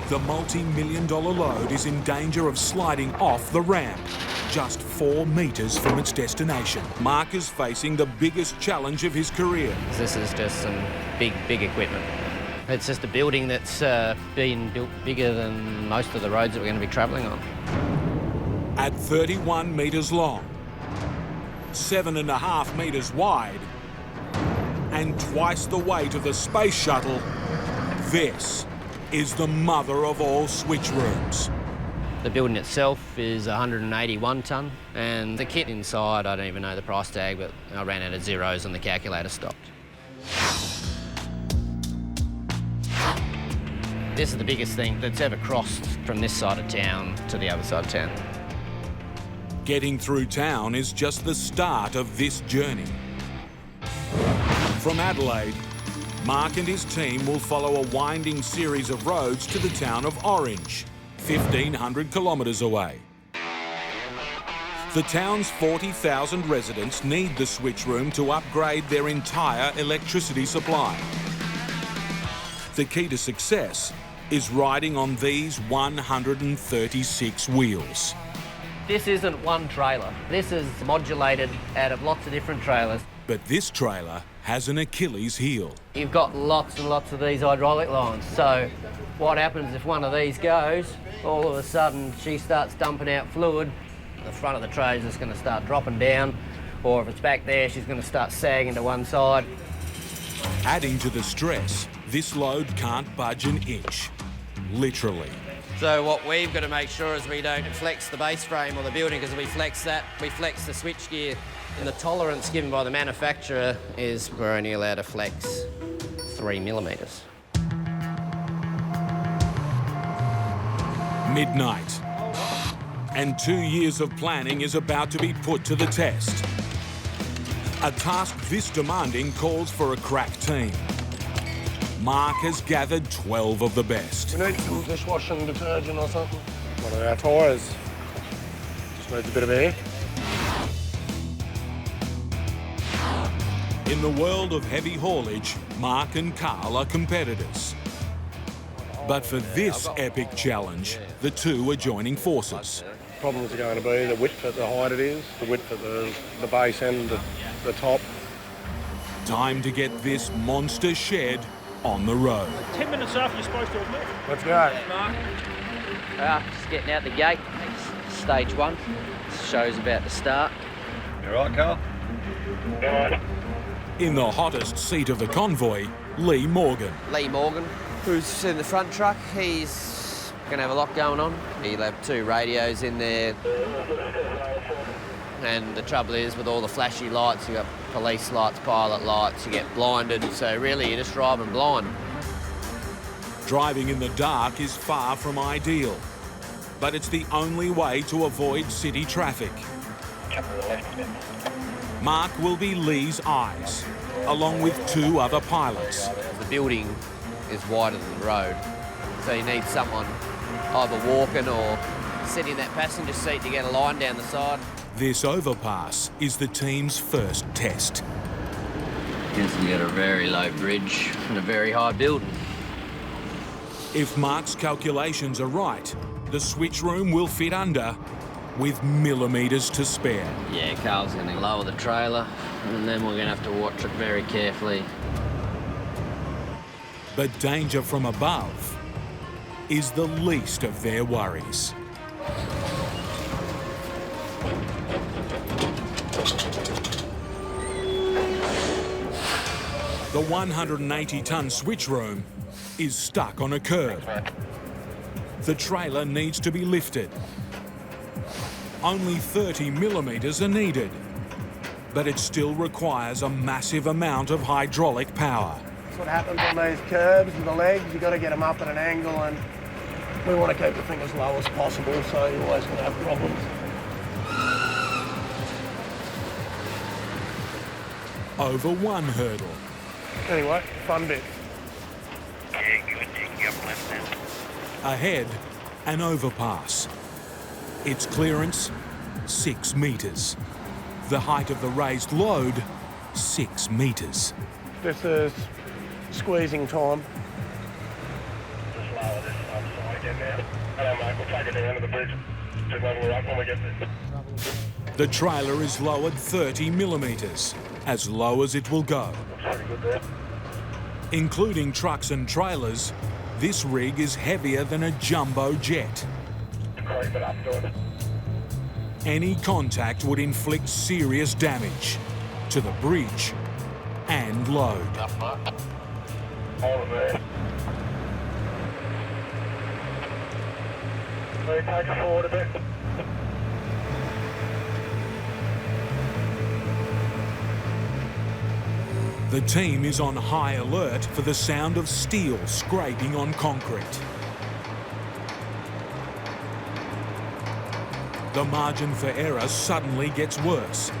The multi-million-dollar load is in danger of sliding off the ramp, just 4 metres from its destination. Mark is facing the biggest challenge of his career. This is just some big equipment. It's just a building that's been built bigger than most of the roads that we're going to be travelling on. At 31 metres long, 7.5 metres wide, and twice the weight of the space shuttle, this is the mother of all switch rooms. The building itself is 181 tonne, and the kit inside, I don't even know the price tag, but I ran out of zeros and the calculator stopped. This is the biggest thing that's ever crossed from this side of town to the other side of town. Getting through town is just the start of this journey. From Adelaide, Mark and his team will follow a winding series of roads to the town of Orange, 1,500 kilometres away. The town's 40,000 residents need the switch room to upgrade their entire electricity supply. The key to success is riding on these 136 wheels. This isn't one trailer. This is modulated out of lots of different trailers. But this trailer has an Achilles heel. You've got lots and lots of these hydraulic lines. So what happens if one of these goes, all of a sudden she starts dumping out fluid, the front of the tray is just going to start dropping down, or if it's back there, she's going to start sagging to one side. Adding to the stress, this load can't budge an inch, literally. So what we've got to make sure is we don't flex the base frame or the building, because if we flex that, we flex the switch gear. And the tolerance given by the manufacturer is we're only allowed to flex 3 millimetres. Midnight. And 2 years of planning is about to be put to the test. A task this demanding calls for a crack team. Mark has gathered 12 of the best. We need some dishwashing detergent or something. One of our tyres just needs a bit of air. In the world of heavy haulage, Mark and Carl are competitors. But for this epic challenge, the two are joining forces. Problems are going to be the width at the height it is, the width at the base and the top. Time to get this monster shed on the road. 10 minutes after you're supposed to have left. Let's go. Just getting out the gate, stage 1. Show's about to start. You all right, Carl? Yeah. In the hottest seat of the convoy, Lee Morgan. Lee Morgan, who's in the front truck, he's going to have a lot going on. He'll have 2 radios in there. And the trouble is, with all the flashy lights, you've got police lights, pilot lights, you get blinded, so really you're just driving blind. Driving in the dark is far from ideal, but it's the only way to avoid city traffic. Mark will be Lee's eyes, along with 2 other pilots. The building is wider than the road, so you need someone either walking or sitting in that passenger seat to get a line down the side. This overpass is the team's first test. Yes, we got a very low bridge and a very high building. If Mark's calculations are right, the switch room will fit under with millimetres to spare. Yeah, Carl's going to lower the trailer, and then we're going to have to watch it very carefully. But danger from above is the least of their worries. The 180-tonne switch room is stuck on a curb. The trailer needs to be lifted. Only 30 millimetres are needed, but it still requires a massive amount of hydraulic power. That's what happens on these curbs with the legs. You've got to get them up at an angle, and we want to keep the thing as low as possible, so you're always going to have problems. Over one hurdle. Anyway, fun bit. Ahead, an overpass. Its clearance, 6 metres. The height of the raised load, 6 metres. This is squeezing time. The trailer is lowered 30 millimetres, as low as it will go. Including trucks and trailers, this rig is heavier than a jumbo jet. Any contact would inflict serious damage to the bridge and load. Take it forward a bit. The team is on high alert for the sound of steel scraping on concrete. The margin for error suddenly gets worse.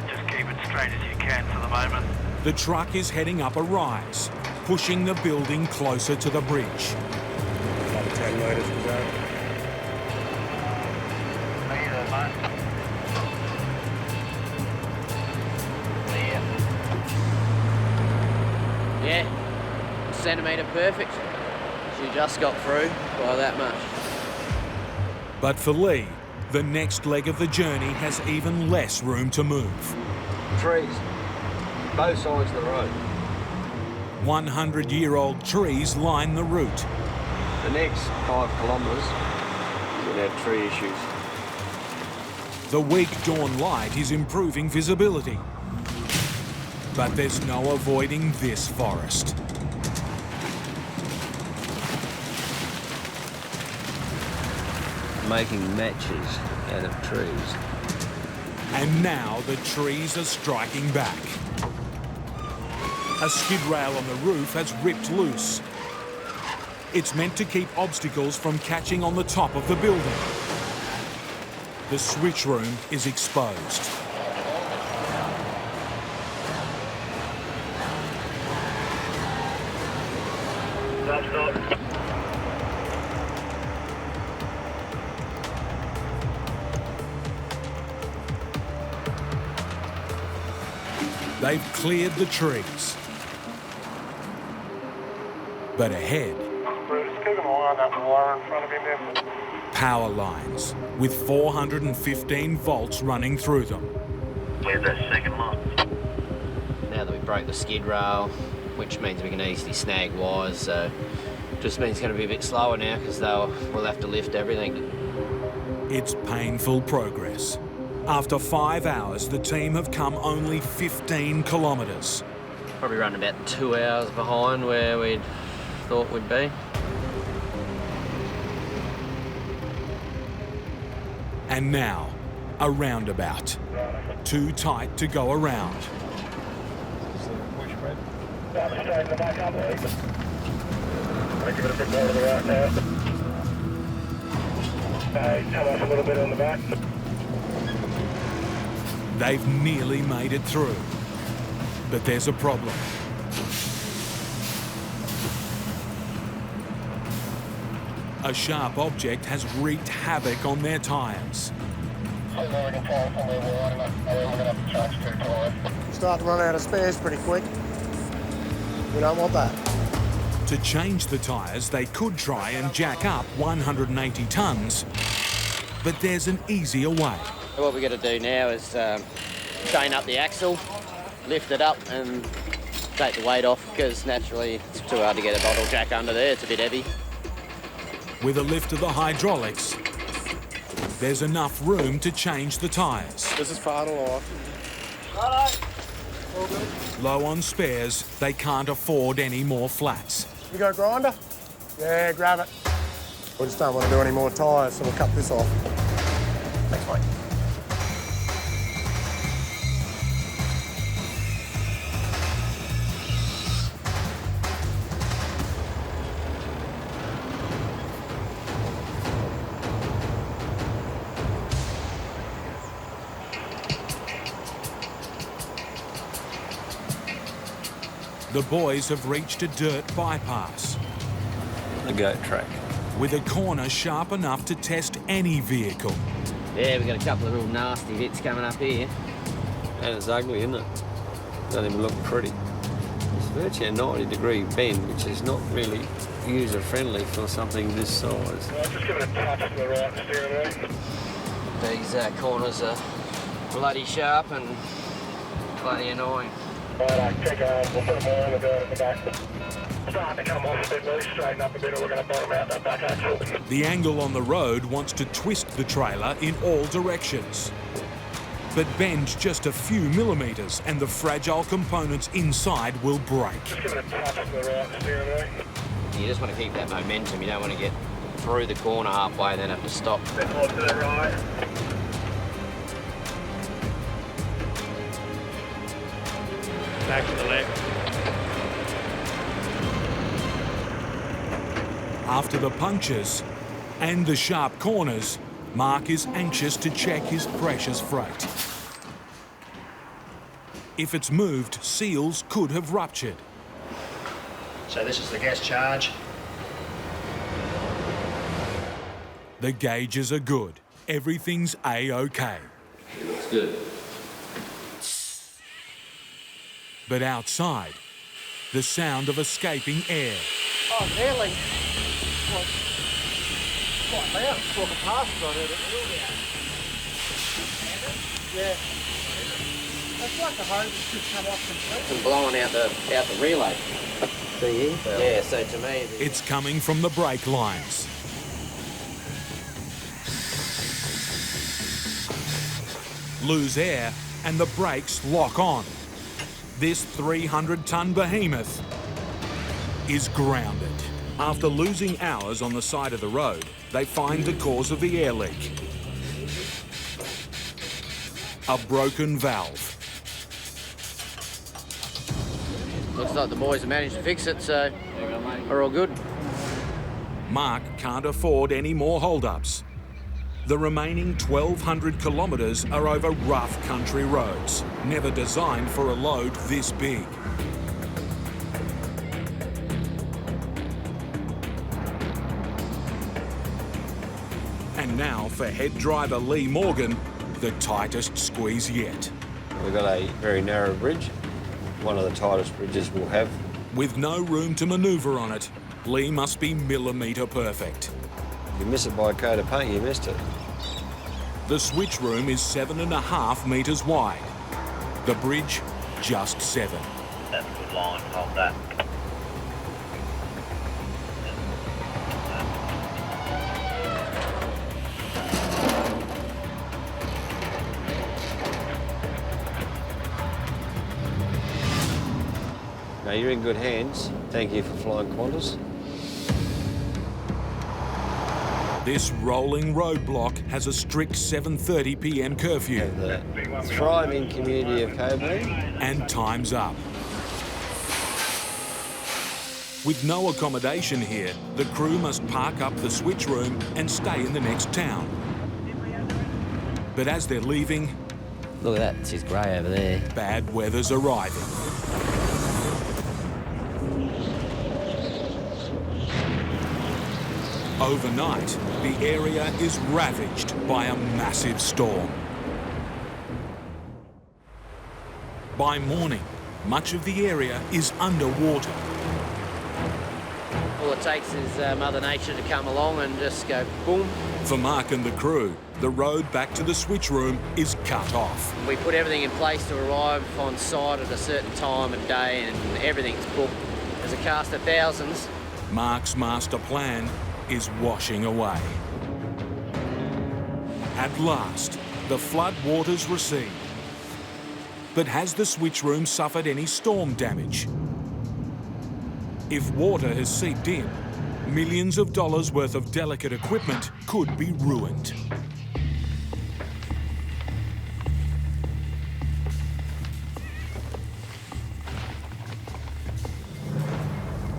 Just keep it straight as you can for the moment. The truck is heading up a rise, pushing the building closer to the bridge. Another 10 metres to go. Yeah, centimetre perfect. She just got through by that much. But for Lee, the next leg of the journey has even less room to move. Trees, both sides of the road. 100-year-old trees line the route. The next 5 kilometres, we'll have tree issues. The weak dawn light is improving visibility. But there's no avoiding this forest. Making matches out of trees. And now the trees are striking back. A skid rail on the roof has ripped loose. It's meant to keep obstacles from catching on the top of the building. The switch room is exposed. They've cleared the trees. But ahead, Bruce, keep an eye on that wire in front of him there. power lines with 415 volts running through them. Where's that second line? Now that we broke the skid rail, which means we can easily snag wires, so just means it's going to be a bit slower now because we'll have to lift everything. It's painful progress. After 5 hours, the team have come only 15 kilometres. Probably run about 2 hours behind where we'd thought we'd be. And now, a roundabout. Too tight to go around. Give it a bit more to the right now. Come off a little bit on the back. They've nearly made it through. But there's a problem. A sharp object has wreaked havoc on their tyres. Start to run out of spares pretty quick. We don't want that. To change the tyres, they could try and jack up 180 tonnes, but there's an easier way. What we're going to do now is chain up the axle, lift it up and take the weight off because naturally it's too hard to get a bottle jack under there, it's a bit heavy. With a lift of the hydraulics, there's enough room to change the tyres. This is part of life. All good. Low on spares, they can't afford any more flats. You got a grinder? Yeah, grab it. We just don't want to do any more tyres, so we'll cut this off. Thanks, mate. The boys have reached a dirt bypass The goat track. with a corner sharp enough to test any vehicle. Yeah, we've got a couple of real nasty bits coming up here. And it's ugly, isn't it? Doesn't even look pretty. It's virtually a 90-degree bend, which is not really user-friendly for something this size. Just give it a touch to the right steering wheel. These corners are bloody sharp and bloody annoying. Right, kick on. We'll put them all in the dirt at the back. Starting to come off a bit, really straighten up a bit, or we're going to bottom out that back axle. The angle on the road wants to twist the trailer in all directions, but bend just a few millimetres and the fragile components inside will break. Just give it a touch to the right steering wheel. You just want to keep that momentum. You don't want to get through the corner halfway and then have to stop. A bit more to the right. Back to the left. After the punctures and the sharp corners, Mark is anxious to check his precious freight. If it's moved, seals could have ruptured. So this is the gas charge. The gauges are good. Everything's A-OK. Looks good. But outside, the sound of escaping air. Oh, nearly. Quite loud. Walking past, I heard it. Yeah. It's like the hose has just come off completely. And blowing out the relay. See here? Yeah, so to me... It's coming from the brake lines. Lose air and the brakes lock on. This 300-ton behemoth is grounded. After losing hours on the side of the road, they find the cause of the air leak. A broken valve. Looks like the boys have managed to fix it, so we're all good. Mark can't afford any more hold-ups. The remaining 1,200 kilometres are over rough country roads, never designed for a load this big. And now for head driver Lee Morgan, the tightest squeeze yet. We've got a very narrow bridge, one of the tightest bridges we'll have. With no room to manoeuvre on it, Lee must be millimetre perfect. If you miss it by a coat of paint, you missed it. The switchroom is 7.5 metres wide. The bridge, just 7. That's a good line, hold that. Now you're in good hands. Thank you for flying Qantas. This rolling roadblock has a strict 7:30 p.m. curfew. Of the thriving community of Coburn. And time's up. With no accommodation here, the crew must park up the switchroom and stay in the next town. But as they're leaving, Look at that, it's his grey over there. bad weather's arriving. Overnight, the area is ravaged by a massive storm. By morning, much of the area is underwater. All it takes is Mother Nature to come along and just go boom. For Mark and the crew, the road back to the switchroom is cut off. We put everything in place to arrive on site at a certain time and day, and everything's booked. There's a cast of thousands. Mark's master plan is washing away. At last, the flood waters recede. But has the switchroom suffered any storm damage? If water has seeped in, millions of dollars worth of delicate equipment could be ruined.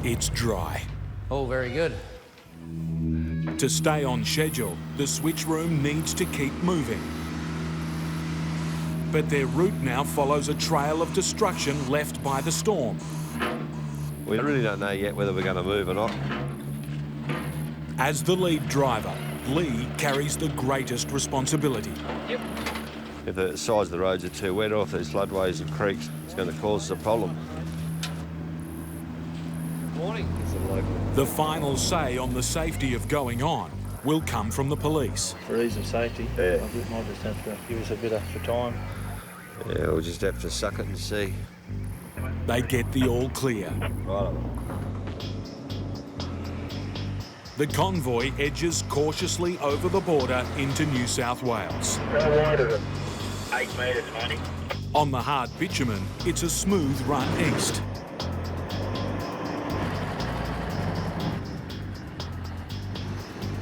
It's dry. All very good. To stay on schedule, the switchroom needs to keep moving. But their route now follows a trail of destruction left by the storm. We really don't know yet whether we're going to move or not. As the lead driver, Lee carries the greatest responsibility. Yep. If the sides of the roads are too wet or if there's floodways and creeks, it's going to cause us a problem. morning. It's a local. The final say on the safety of going on will come from the police. For ease of safety, Yeah. I think might just have to give us a bit extra time. Yeah, we'll just have to suck it and see. They get the all clear. Right. The convoy edges cautiously over the border into New South Wales. How wide is it? 8 metres, matey. On the hard bitumen, it's a smooth run east.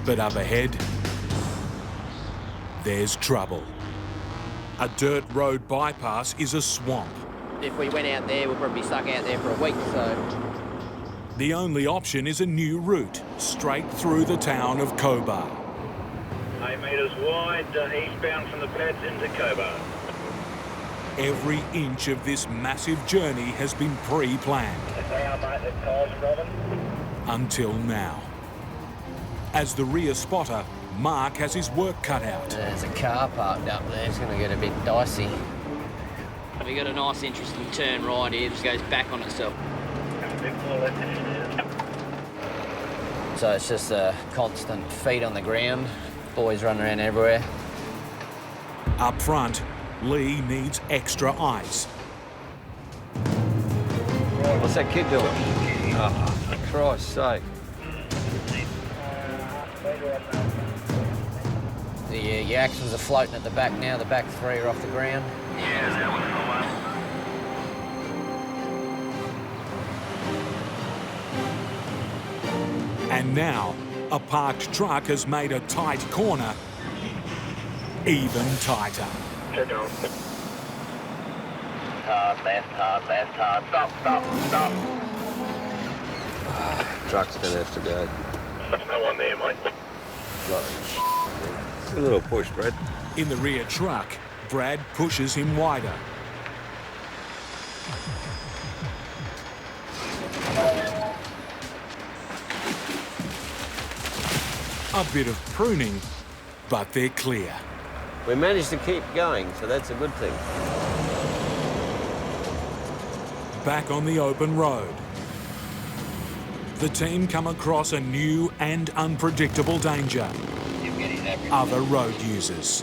But up ahead, there's trouble. A dirt road bypass is a swamp. If we went out there, we'd probably be stuck out there for a week, so... The only option is a new route, straight through the town of Cobar. 8 metres wide, eastbound from the pads into Cobar. Every inch of this massive journey has been pre-planned. They are, mate, they're cars, Robin. Until now. As the rear spotter, Mark has his work cut out. There's a car parked up there. It's going to get a bit dicey. We've got a nice, interesting turn right here. It just goes back on itself. A bit more left than it is. So it's just a constant feet on the ground. Boys running around everywhere. Up front, Lee needs extra eyes. What's that kid doing? Oh, for Christ's sake. The axles are floating at the back now. The back three are off the ground. Yeah, that one's the way. And now, a parked truck has made a tight corner even tighter. Check on. Hard left, hard left, hard. Stop, stop, stop. Truck's gonna have to go. There's no one there, mate. A little push, Brad. In the rear truck, Brad pushes him wider. A bit of pruning, but they're clear. We managed to keep going, so that's a good thing. Back on the open road. The team come across a new and unpredictable danger. Other road users.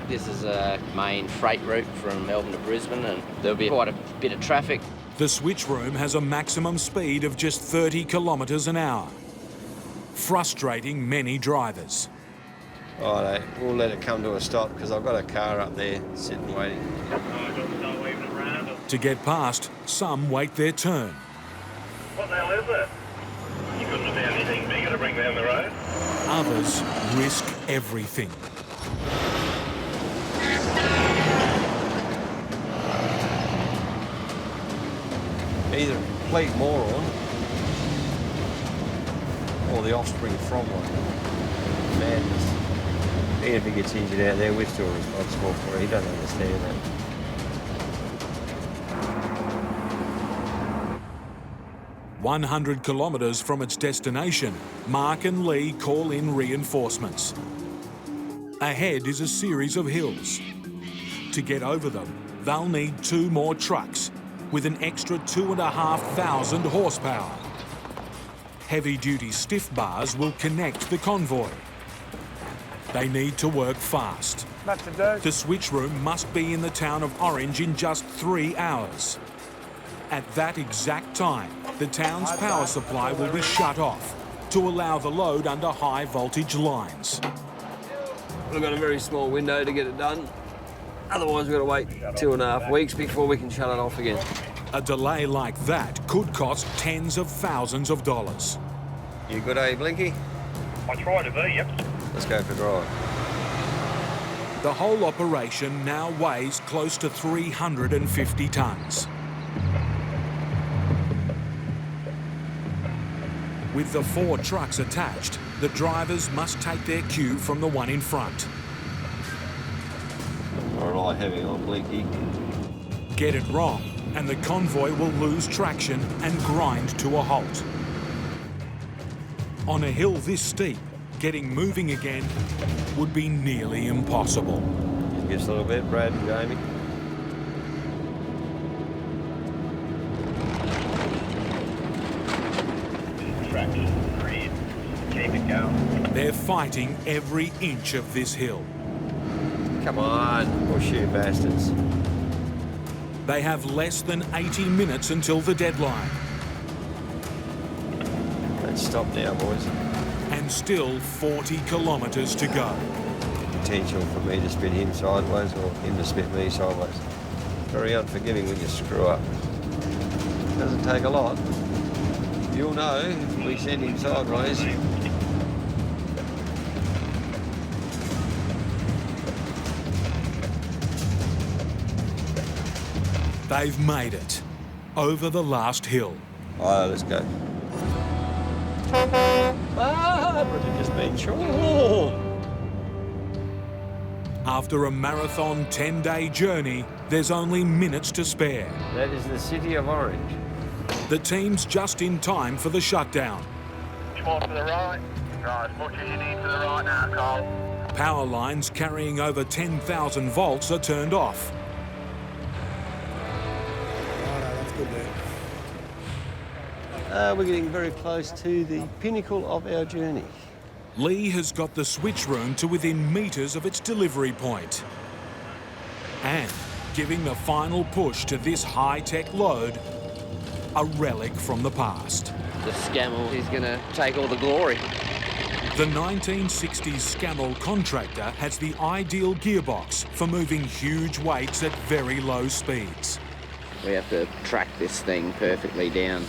This is a main freight route from Melbourne to Brisbane, and there'll be quite a bit of traffic. The Switchroom has a maximum speed of just 30 kilometres an hour, frustrating many drivers. Righto, we'll let it come to a stop because I've got a car up there sitting waiting. To get past, some wait their turn. What the hell is it? You couldn't have found anything bigger to bring down the road? Others risk everything. Either a complete moron or the offspring from one. Madness. Even if he gets injured out there, we're still responsible for it. He doesn't understand that. "100 kilometres from its destination, Mark and Lee call in reinforcements. Ahead is a series of hills. To get over them, they'll need 2 more trucks with an extra 2,500 horsepower. Heavy-duty stiff bars will connect the convoy. They need to work fast. Much to do. The Switchroom must be in the town of Orange in just 3 hours. At that exact time, the town's power supply will be shut off to allow the load under high voltage lines. We've got a very small window to get it done. Otherwise, we've got to wait 2.5 weeks before we can shut it off again. A delay like that could cost tens of thousands of dollars. You good, eh, Blinky? I try to be, yep. Let's go for a drive. The whole operation now weighs close to 350 tonnes. With the 4 trucks attached, the drivers must take their cue from the one in front. All right, heavy on Blinky. Get it wrong, and the convoy will lose traction and grind to a halt. On a hill this steep, getting moving again would be nearly impossible. Give us a little bit, Brad and Jamie. traction. Great. Keep it going. They're fighting every inch of this hill. Come on, push you bastards. They have less than 80 minutes until the deadline. Let's stop now, boys. And still 40 kilometres to go. Potential for me to spin him sideways or him to spin me sideways. Very unforgiving when you screw up. Doesn't take a lot. You'll know if we send him sideways. They've made it over the last hill. Oh, let's go. Ah, but it just been sure. After a marathon 10-day journey, there's only minutes to spare. That is the city of Orange. The team's just in time for the shutdown. More to the right. Right, as much as you need to the right now, Carl. Power lines carrying over 10,000 volts are turned off. We're getting very close to the pinnacle of our journey. Lee has got the switchroom to within metres of its delivery point. And giving the final push to this high-tech load, a relic from the past. The Scammell is going to take all the glory. The 1960s Scammell contractor has the ideal gearbox for moving huge weights at very low speeds. We have to track this thing perfectly down.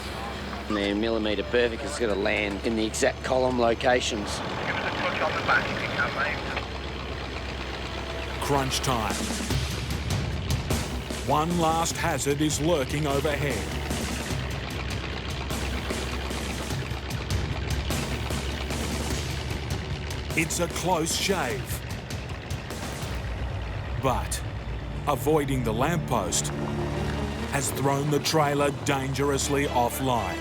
And they're millimetre perfect, it's got to land in the exact column locations. Give us a touch on the back if you can, mate. Crunch time. One last hazard is lurking overhead. It's a close shave. But avoiding the lamppost has thrown the trailer dangerously offline.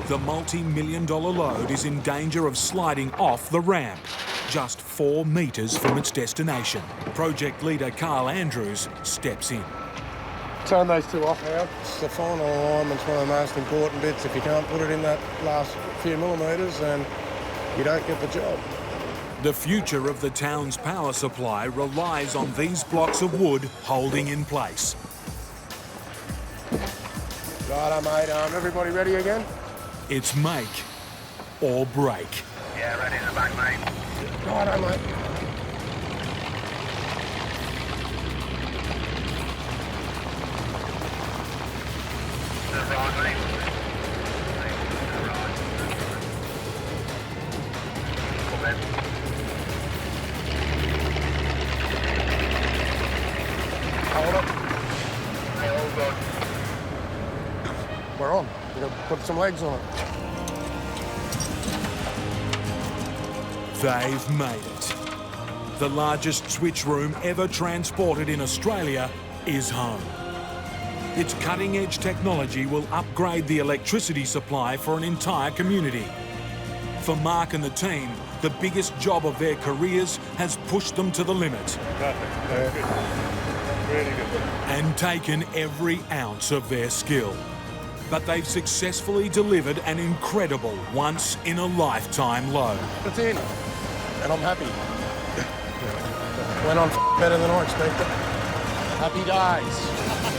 The multi-million-dollar load is in danger of sliding off the ramp, just 4 metres from its destination. Project leader Carl Andrews steps in. Turn those two off now. The final alignment's one of the most important bits. If you can't put it in that last few millimetres, then you don't get the job. The future of the town's power supply relies on these blocks of wood holding in place. Righto, mate. Everybody ready again? It's make or break. Yeah, ready in the back, mate. Righto, mate. To the right, mate. To the right. Come in. Hold it. Hey, all good. We're on. We've got to put some legs on it. They've made it. The largest switchroom ever transported in Australia is home. Its cutting-edge technology will upgrade the electricity supply for an entire community. For Mark and the team, the biggest job of their careers has pushed them to the limit. Perfect. That's good. Really good. And taken every ounce of their skill. But they've successfully delivered an incredible once-in-a-lifetime load. It's in. And I'm happy. Went on better than I expected. Happy days.